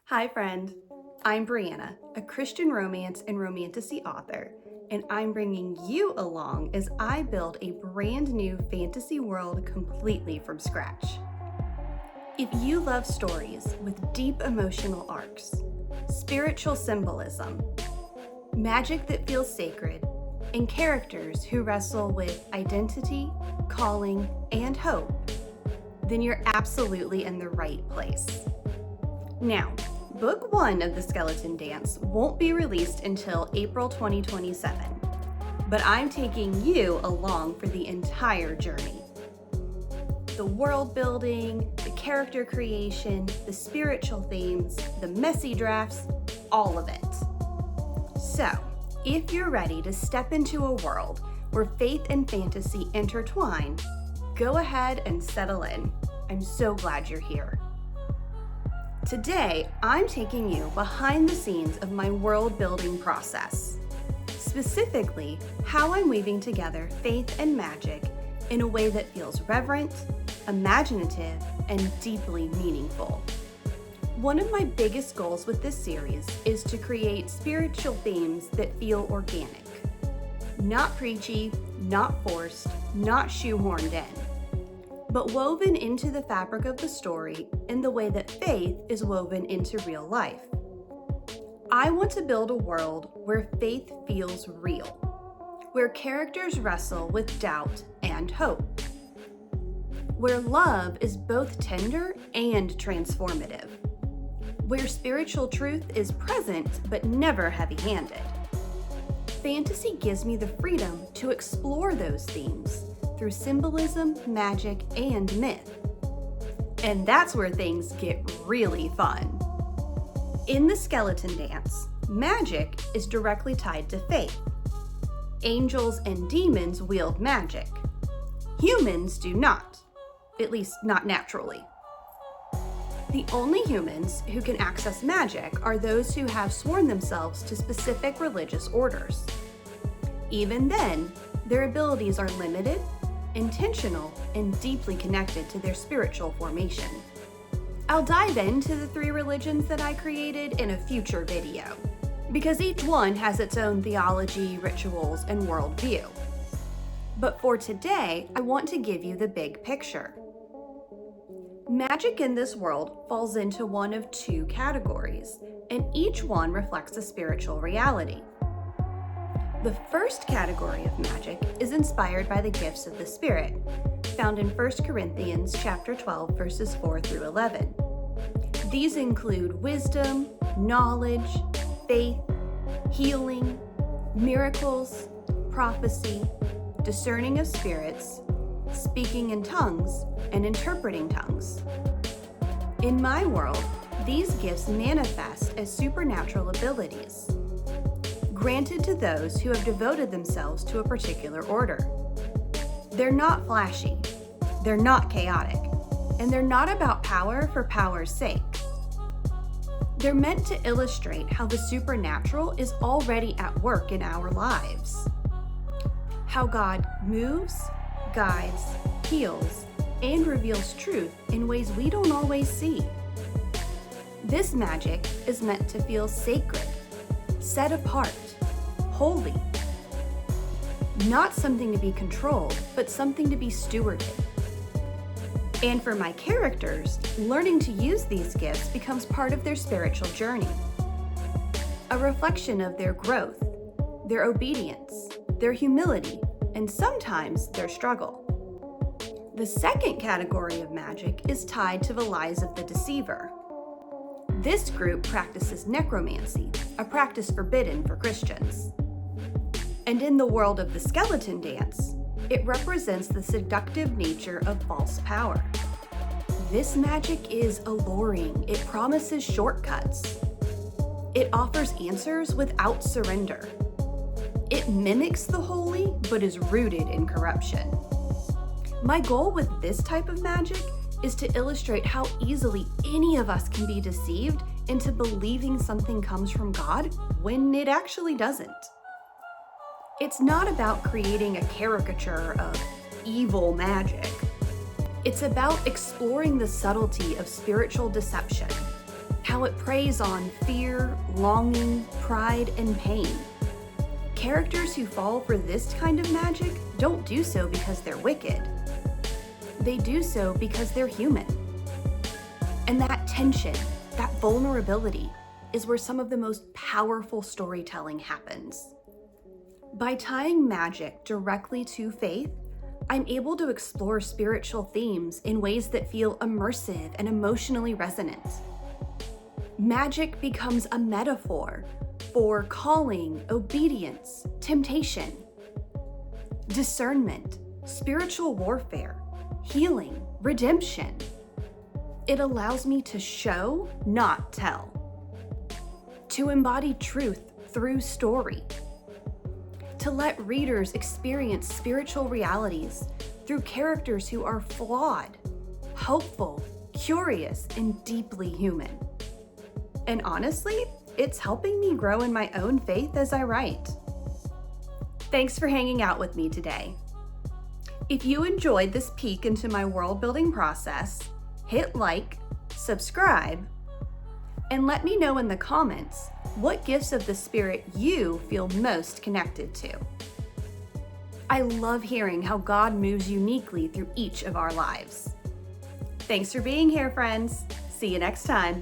Hi, friend. I'm Brianna, a Christian romance and romantasy author, and I'm bringing you along as I build a brand new fantasy world completely from scratch. If you love stories with deep emotional arcs, spiritual symbolism, magic that feels sacred, and characters who wrestle with identity, calling, and hope, then you're absolutely in the right place. Now, Book 1 of The Skeleton Dance won't be released until April 2027, but I'm taking you along for the entire journey. The world building, the character creation, the spiritual themes, the messy drafts, all of it. So, if you're ready to step into a world where faith and fantasy intertwine, go ahead and settle in. I'm so glad you're here. Today, I'm taking you behind the scenes of my world building process. Specifically, how I'm weaving together faith and magic in a way that feels reverent, imaginative, and deeply meaningful. One of my biggest goals with this series is to create spiritual themes that feel organic. Not preachy, not forced, not shoehorned in, but woven into the fabric of the story in the way that faith is woven into real life. I want to build a world where faith feels real, where characters wrestle with doubt and hope, where love is both tender and transformative, where spiritual truth is present but never heavy-handed. Fantasy gives me the freedom to explore those themes through symbolism, magic, and myth. And that's where things get really fun. In The Skeleton Dance, magic is directly tied to faith. Angels and demons wield magic. Humans do not, at least not naturally. The only humans who can access magic are those who have sworn themselves to specific religious orders. Even then, their abilities are limited, intentional, and deeply connected to their spiritual formation. I'll dive into the 3 religions that I created in a future video, because each one has its own theology, rituals, and worldview. But for today, I want to give you the big picture. Magic in this world falls into one of 2 categories, and each one reflects a spiritual reality. The first category of magic is inspired by the gifts of the Spirit, found in 1 Corinthians chapter 12, verses 4 through 11. These include wisdom, knowledge, faith, healing, miracles, prophecy, discerning of spirits, speaking in tongues, and interpreting tongues. In my world, these gifts manifest as supernatural abilities, granted to those who have devoted themselves to a particular order. They're not flashy, they're not chaotic, and they're not about power for power's sake. They're meant to illustrate how the supernatural is already at work in our lives. How God moves, guides, heals, and reveals truth in ways we don't always see. This magic is meant to feel sacred, set apart, holy. Not something to be controlled, but something to be stewarded. And for my characters, learning to use these gifts becomes part of their spiritual journey. A reflection of their growth, their obedience, their humility, and sometimes their struggle. The second category of magic is tied to the lies of the deceiver. This group practices necromancy, a practice forbidden for Christians. And in the world of the Skeleton Dance, it represents the seductive nature of false power. This magic is alluring. It promises shortcuts. It offers answers without surrender. It mimics the holy, but is rooted in corruption. My goal with this type of magic is to illustrate how easily any of us can be deceived into believing something comes from God when it actually doesn't. It's not about creating a caricature of evil magic. It's about exploring the subtlety of spiritual deception, how it preys on fear, longing, pride, and pain. Characters who fall for this kind of magic don't do so because they're wicked. They do so because they're human. And that tension, that vulnerability, is where some of the most powerful storytelling happens. By tying magic directly to faith, I'm able to explore spiritual themes in ways that feel immersive and emotionally resonant. Magic becomes a metaphor for calling, obedience, temptation, discernment, spiritual warfare, healing, redemption. It allows me to show, not tell. To embody truth through story. To let readers experience spiritual realities through characters who are flawed, hopeful, curious, and deeply human. And honestly, it's helping me grow in my own faith as I write. Thanks for hanging out with me today. If you enjoyed this peek into my world building process, hit like, subscribe, and let me know in the comments what gifts of the Spirit you feel most connected to. I love hearing how God moves uniquely through each of our lives. Thanks for being here, friends. See you next time.